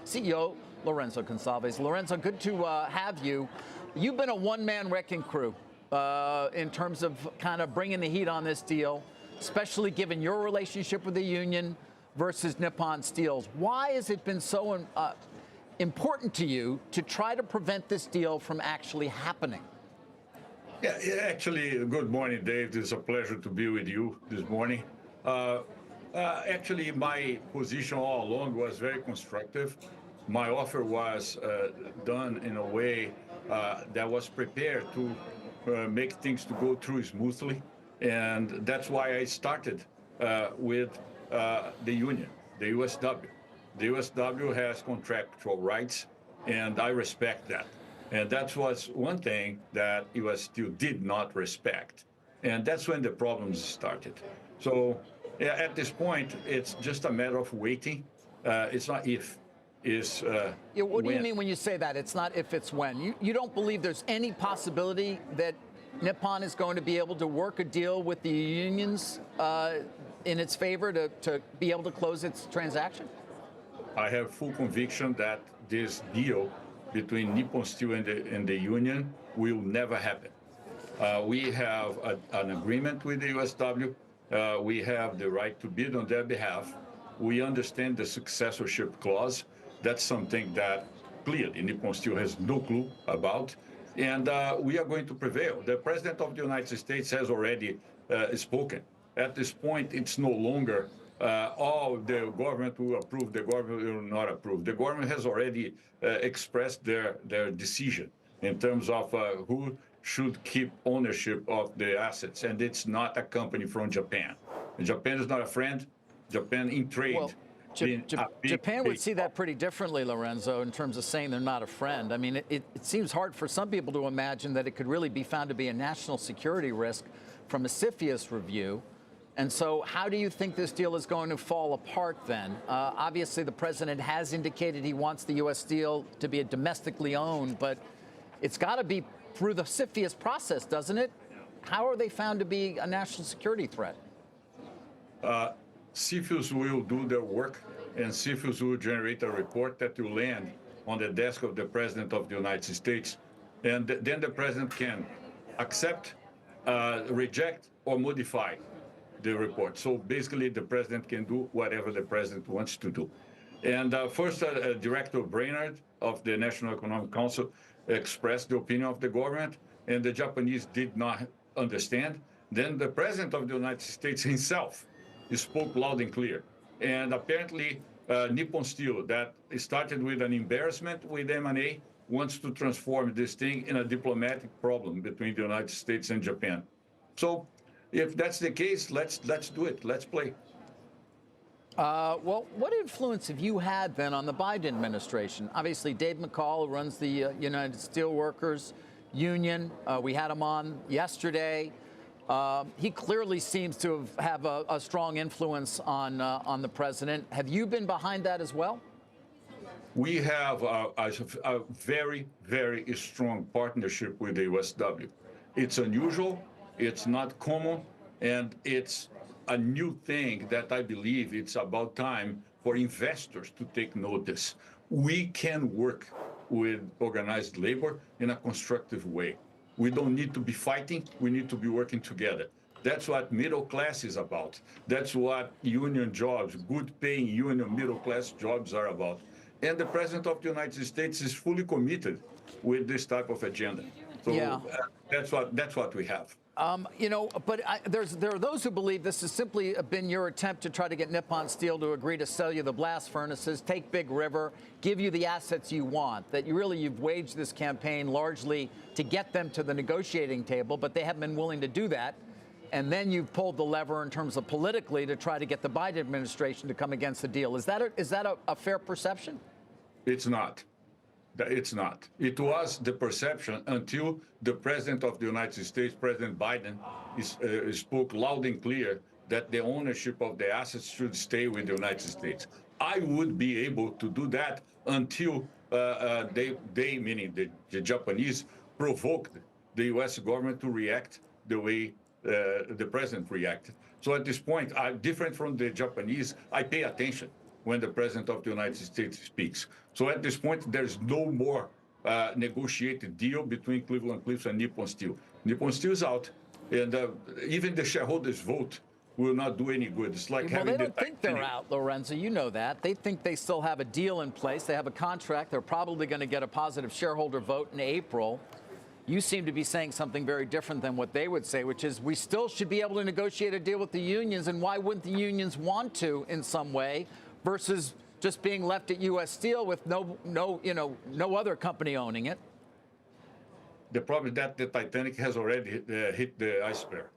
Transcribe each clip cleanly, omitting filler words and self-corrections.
CEO Lourenco Goncalves. Lourenco, good to have you. You've been a one-man wrecking crew in terms of kind of bringing the heat on this deal, especially given your relationship with the union versus Nippon Steel's. Why has it been so important to you to try to prevent this deal from actually happening? Yeah, actually, good morning, Dave. It's a pleasure to be with you this morning. Actually, my position all along was very constructive. My offer was done in a way that was prepared to make things to go through smoothly. And that's why I started with the union, the USW. The USW has contractual rights, and I respect that. And that was one thing that US Steel did not respect. And that's when the problems started. So yeah, at this point, it's just a matter of waiting. It's not if, it's yeah, what do you mean when you say that? It's not if, it's when. You don't believe there's any possibility that Nippon is going to be able to work a deal with the unions in its favor to be able to close its transaction? I have full conviction that this deal between Nippon Steel and the union will never happen. We have an agreement with the USW. We have the right to bid on their behalf. We understand the successorship clause. That's something that clearly Nippon Steel has no clue about. And we are going to prevail. The President of the United States has already spoken. At this point, it's no longer the government will approve, the government will not approve. The government has already expressed their decision in terms of who should keep ownership of the assets, and it's not a company from Japan. Japan is not a friend. Japan in trade. Well, Japan would see that pretty differently, Lourenco, in terms of saying they're not a friend. I mean, it seems hard for some people to imagine that it could really be found to be a national security risk from a CFIUS review. And so how do you think this deal is going to fall apart then? Obviously, the president has indicated he wants the U.S. Steel to be domestically owned, but it's got to be through the CFIUS process, doesn't it? How are they found to be a national security threat? CFIUS will do their work, and CFIUS will generate a report that will land on the desk of the President of the United States. And then the President can accept, reject, or modify the report. So basically, the President can do whatever the President wants to do. And first, Director Brainard of the National Economic Council expressed the opinion of the government, and the Japanese did not understand. Then the President of the United States himself spoke loud and clear. And apparently, Nippon Steel, that started with an embarrassment with M&A, wants to transform this thing in a diplomatic problem between the United States and Japan. So if that's the case, let's do it. Let's play. Well, what influence have you had then on the Biden administration? Obviously, Dave McCall, who runs the United Steelworkers Union, we had him on yesterday. He clearly seems to have a strong influence on the president. Have you been behind that as well? We have a very, very strong partnership with the USW. It's unusual, it's not common, and it's a new thing that I believe it's about time for investors to take notice. We can work with organized labor in a constructive way. We don't need to be fighting, we need to be working together. That's what middle class is about. That's what union jobs, good paying union middle class jobs are about. And the President of the United States is fully committed with this type of agenda. So yeah. That's what we have. You know, but there are those who believe this has simply been your attempt to try to get Nippon Steel to agree to sell you the blast furnaces, take Big River, give you the assets you want, that you've waged this campaign largely to get them to the negotiating table, but they haven't been willing to do that. And then you've pulled the lever in terms of politically to try to get the Biden administration to come against the deal. Is that a fair perception? It's not. It's not. It was the perception until the President of the United States, President Biden, spoke loud and clear that the ownership of the assets should stay with the United States. I would be able to do that until they, meaning the Japanese, provoked the U.S. government to react the way the President reacted. So at this point, I'm different from the Japanese. I pay attention when the President of the United States speaks. So at this point, there's no more negotiated deal between Cleveland-Cliffs and Nippon Steel. Nippon Steel is out, and even the shareholders' vote will not do any good. It's like well, having they don't think they're out, Lorenzo. You know that. They think they still have a deal in place. They have a contract. They're probably going to get a positive shareholder vote in April. You seem to be saying something very different than what they would say, which is we still should be able to negotiate a deal with the unions, and why wouldn't the unions want to in some way versus just being left at U.S. Steel with no other company owning it? The problem is that the Titanic has already hit the iceberg.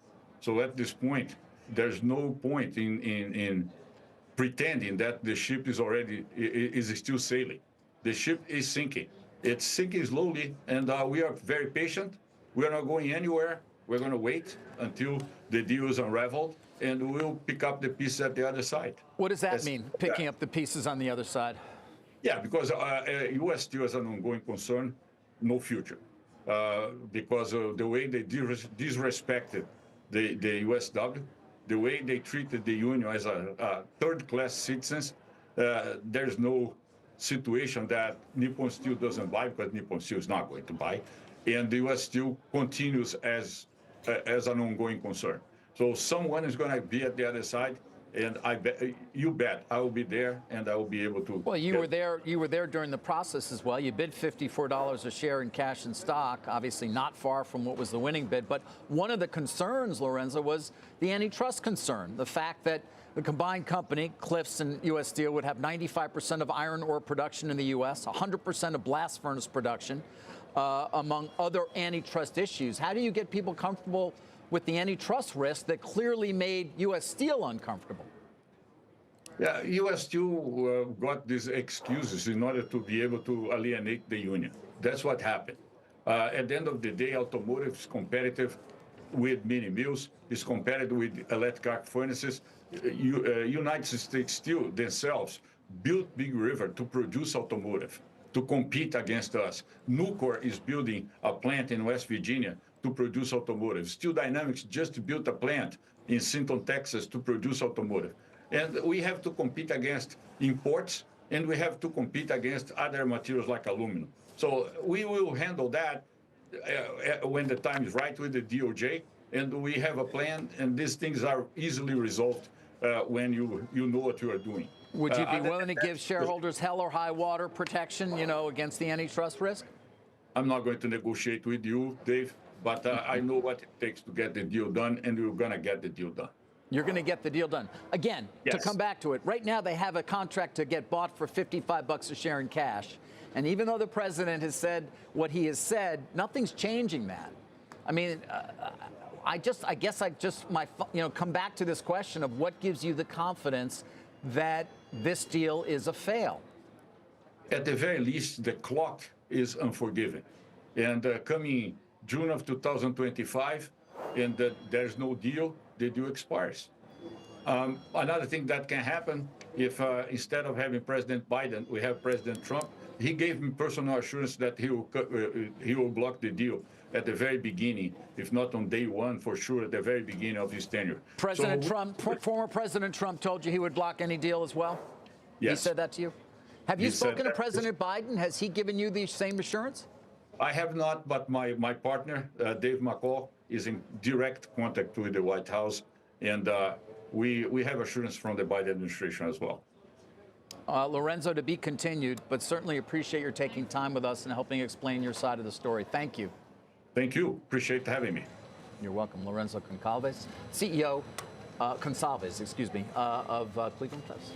So at this point, there's no point in pretending that the ship is still sailing. The ship is sinking. It's sinking slowly, and we are very patient. We are not going anywhere. We're going to wait until the deal is unraveled, and we'll pick up the pieces at the other side. What does that mean, picking up the pieces on the other side? Yeah, because U.S. Steel is an ongoing concern, no future. Because of the way they disrespected the USW, the way they treated the union as a third-class citizens, there's no situation that Nippon Steel doesn't buy, because Nippon Steel is not going to buy, and the U.S. Steel continues as an ongoing concern. So someone is going to be at the other side, and you bet I will be there, and I will be able to. Well, you were there. You were there during the process as well. You bid $54 a share in cash and stock, obviously not far from what was the winning bid. But one of the concerns, Lorenzo, was the antitrust concern, the fact that the combined company, Cliffs and U.S. Steel, would have 95% of iron ore production in the U.S., 100% of blast furnace production, among other antitrust issues. How do you get people comfortable with the antitrust risk that clearly made U.S. Steel uncomfortable? Yeah, U.S. Steel got these excuses in order to be able to alienate the union. That's what happened. At the end of the day, automotive is competitive with mini mills, is competitive with electric arc furnaces. United States Steel themselves built Big River to produce automotive, to compete against us. Nucor is building a plant in West Virginia to produce automotive. Steel Dynamics just built a plant in Sinton, Texas to produce automotive. And we have to compete against imports, and we have to compete against other materials like aluminum. So we will handle that when the time is right with the DOJ, and we have a plan, and these things are easily resolved when you know what you are doing. Would you be willing to give shareholders hell or high water protection, against the antitrust risk? I'm not going to negotiate with you, Dave, but I know what it takes to get the deal done, and we're going to get the deal done. You're going to get the deal done. Again, yes. To come back to it, right now they have a contract to get bought for $55 a share in cash. And even though the president has said what he has said, nothing's changing that. I mean, I guess come back to this question of what gives you the confidence that this deal is a fail. At the very least, the clock is unforgiving. And coming June of 2025, and there's no deal, the deal expires. Another thing that can happen, if instead of having President Biden, we have President Trump, he gave me personal assurance that he will block the deal at the very beginning, if not on day one, for sure, at the very beginning of his tenure. Former President Trump told you he would block any deal as well? Yes. He said that to you? Have you spoken to President Biden? Has he given you the same assurance? I have not, but my partner, Dave McCall, is in direct contact with the White House, and we have assurance from the Biden administration as well. Lorenzo, to be continued, but certainly appreciate your taking time with us and helping explain your side of the story. Thank you. Thank you. Appreciate having me. You're welcome. Lorenzo Goncalves, CEO, of Cleveland Cliffs.